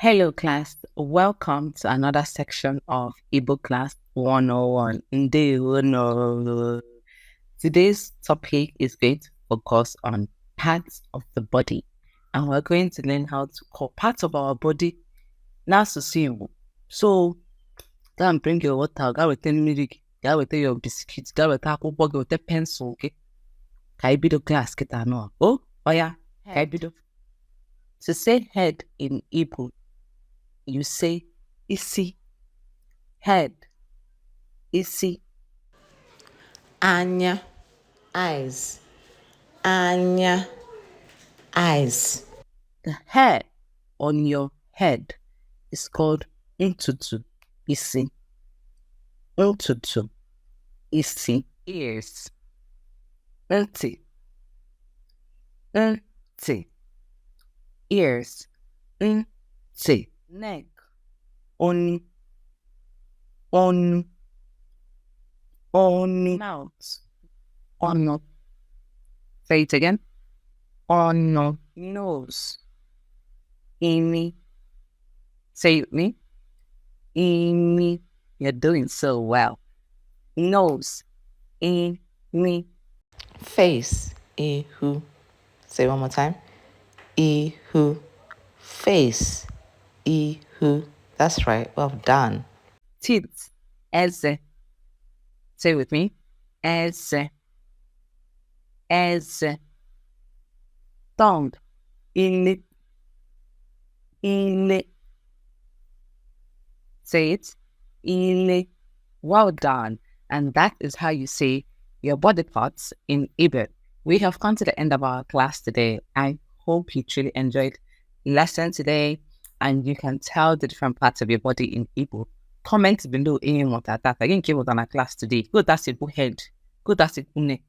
Hello, class. Welcome to another section of Igbo Class 101. Ndewono. Today's topic is going to focus on parts of the body, and we're going to learn how to call parts of our body n'asụsụ. So, go and bring your water, go with milk, go with your biscuits, go with akwụkwọ, go with pencil, okay? Ka anyị bido class kita no. Oh, yeah. Ka anyị bido. To say head in Igbo, you say isi. Head, isi. Anya, eyes. Anya, eyes. The hair on your head is called ntutu, isi. Ntutu, isi. Ears, nti. Nti. Ears, nti. Neck, oni. Onu. Oni. Mouth, ono. Say it again. Ono. Nose, imi. Say it with me. Imi. You're doing so well. Nose, imi. Face, ihu. Say one more time. Ihu. Face, ihu. That's right. Well done. Teeth, eze. Say it with me. Eze. Eze. Tongue, ili. Ili. Say it. Ili. Well done. And that is how you say your body parts in Igbo. We have come to the end of our class today. I hope you truly enjoyed the lesson today and you can tell the different parts of your body in Igbo. Comment below in what that. I didn't give it on our class today. Good, that's it. Head. Good, that's it. Neck.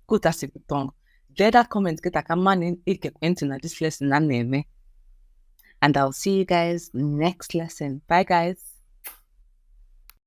Good, that's it. Tongue. The other comments get a man in this lesson. And I'll see you guys next lesson. Bye, guys.